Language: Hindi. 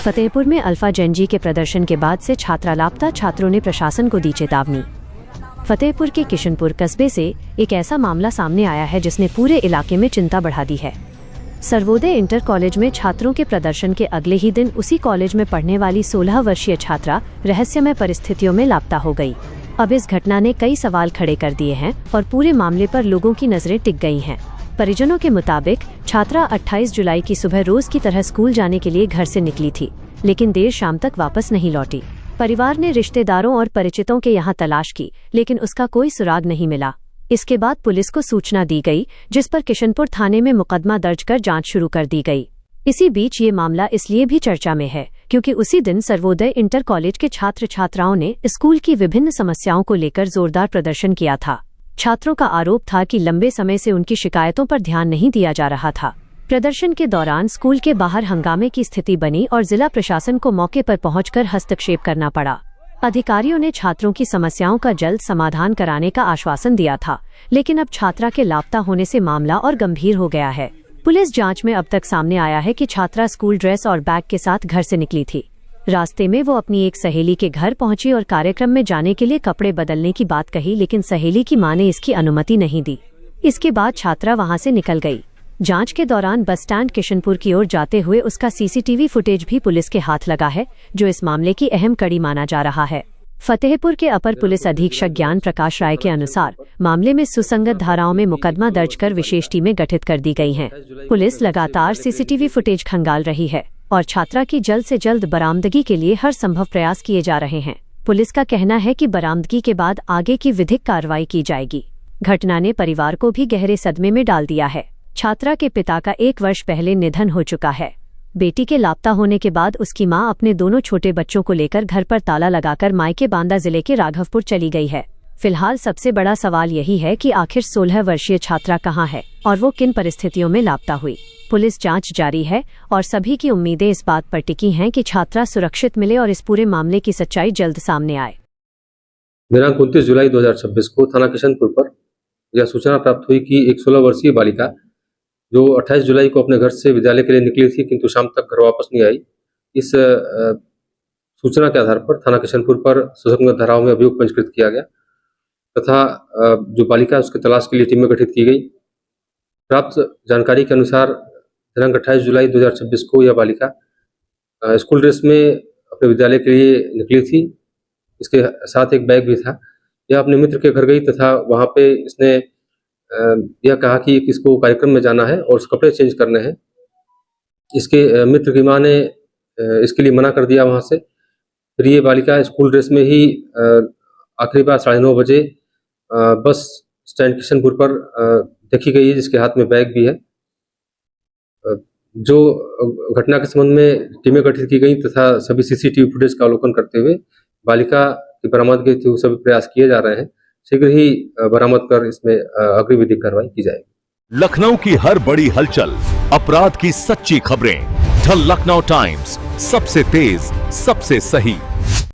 फतेहपुर में अल्फा जेन-जी के प्रदर्शन के बाद से छात्रा लापता, छात्रों ने प्रशासन को दी चेतावनी। फतेहपुर के किशनपुर कस्बे से एक ऐसा मामला सामने आया है जिसने पूरे इलाके में चिंता बढ़ा दी है। सर्वोदय इंटर कॉलेज में छात्रों के प्रदर्शन के अगले ही दिन उसी कॉलेज में पढ़ने वाली 16 वर्षीय छात्रा रहस्यमय परिस्थितियों में लापता हो गई। अब इस घटना ने कई सवाल खड़े कर दिए हैं और पूरे मामले पर लोगों की नजरें टिक गई हैं। परिजनों के मुताबिक छात्रा 28 जुलाई की सुबह रोज की तरह स्कूल जाने के लिए घर से निकली थी, लेकिन देर शाम तक वापस नहीं लौटी। परिवार ने रिश्तेदारों और परिचितों के यहाँ तलाश की, लेकिन उसका कोई सुराग नहीं मिला। इसके बाद पुलिस को सूचना दी गई, जिस पर किशनपुर थाने में मुकदमा दर्ज कर जांच शुरू कर दी गई। इसी बीच ये मामला इसलिए भी चर्चा में है क्योंकि उसी दिन सर्वोदय इंटर कॉलेज के छात्र छात्राओं ने स्कूल की विभिन्न समस्याओं को लेकर जोरदार प्रदर्शन किया था। छात्रों का आरोप था कि लंबे समय से उनकी शिकायतों पर ध्यान नहीं दिया जा रहा था। प्रदर्शन के दौरान स्कूल के बाहर हंगामे की स्थिति बनी और जिला प्रशासन को मौके पर पहुंचकर हस्तक्षेप करना पड़ा। अधिकारियों ने छात्रों की समस्याओं का जल्द समाधान कराने का आश्वासन दिया था, लेकिन अब छात्रा के लापता होने से मामला और गंभीर हो गया है। पुलिस जांच में अब तक सामने आया है कि छात्रा स्कूल ड्रेस और बैग के साथ घर से निकली थी। रास्ते में वो अपनी एक सहेली के घर पहुंची और कार्यक्रम में जाने के लिए कपड़े बदलने की बात कही, लेकिन सहेली की मां ने इसकी अनुमति नहीं दी। इसके बाद छात्रा वहां से निकल गई। जांच के दौरान बस स्टैंड किशनपुर की ओर जाते हुए उसका सीसीटीवी फुटेज भी पुलिस के हाथ लगा है, जो इस मामले की अहम कड़ी माना जा रहा है। फतेहपुर के अपर पुलिस अधीक्षक ज्ञान प्रकाश राय के अनुसार मामले में सुसंगत धाराओं में मुकदमा दर्ज कर विशेष टीमें गठित कर दी गई हैं। पुलिस लगातार सीसीटीवी फुटेज खंगाल रही है और छात्रा की जल्द से जल्द बरामदगी के लिए हर संभव प्रयास किए जा रहे हैं। पुलिस का कहना है कि बरामदगी के बाद आगे की विधिक कार्रवाई की जाएगी। घटना ने परिवार को भी गहरे सदमे में डाल दिया है। छात्रा के पिता का 1 वर्ष पहले निधन हो चुका है। बेटी के लापता होने के बाद उसकी मां अपने दोनों छोटे बच्चों को लेकर घर पर ताला लगाकर मायके बांदा जिले के राघवपुर चली गई है। फिलहाल सबसे बड़ा सवाल यही है कि आखिर 16 वर्षीय छात्रा कहां है और वो किन परिस्थितियों में लापता हुई। पुलिस जांच जारी है और सभी की उम्मीदें इस बात पर टिकी हैं कि छात्रा सुरक्षित मिले और इस पूरे मामले की सच्चाई जल्द सामने आए। दिनांक 29 जुलाई 2026 को थाना किशनपुर पर यह सूचना प्राप्त हुई कि एक 16 वर्षीय बालिका जो 28 जुलाई को अपने घर से विद्यालय के लिए निकली थी, किंतु शाम तक घर वापस नहीं आई। इस सूचना के आधार पर थाना किशनपुर पर सुसंगत धाराओं में अभियोग पंजीकृत किया गया तथा जो बालिका उसके तलाश के लिए टीमें गठित की गई। प्राप्त जानकारी के अनुसार दिनांक 28 जुलाई 2026 को यह बालिका स्कूल ड्रेस में अपने विद्यालय के लिए निकली थी। इसके साथ एक बैग भी था। यह अपने मित्र के घर गई तथा वहाँ पे इसने यह कहा कि इसको कार्यक्रम में जाना है और उस कपड़े चेंज करने हैं। इसके मित्र की मां ने इसके लिए मना कर दिया वहाँ से। फिर ये बालिका स्कूल ड्रेस में ही आखिरी बार 9:30 बजे बस स्टैंड किशनपुर पर देखी गई है, जिसके हाथ में बैग भी है। जो घटना के संबंध में टीमें गठित की गई तथा सभी सीसीटीवी फुटेज का अवलोकन करते हुए बालिका की बरामदगी के सभी प्रयास किए जा रहे हैं। शीघ्र ही बरामद कर इसमें अग्रिम विधिक कार्रवाई की जाएगी। लखनऊ की हर बड़ी हलचल, अपराध की सच्ची खबरें, द लखनऊ टाइम्स, सबसे तेज, सबसे सही।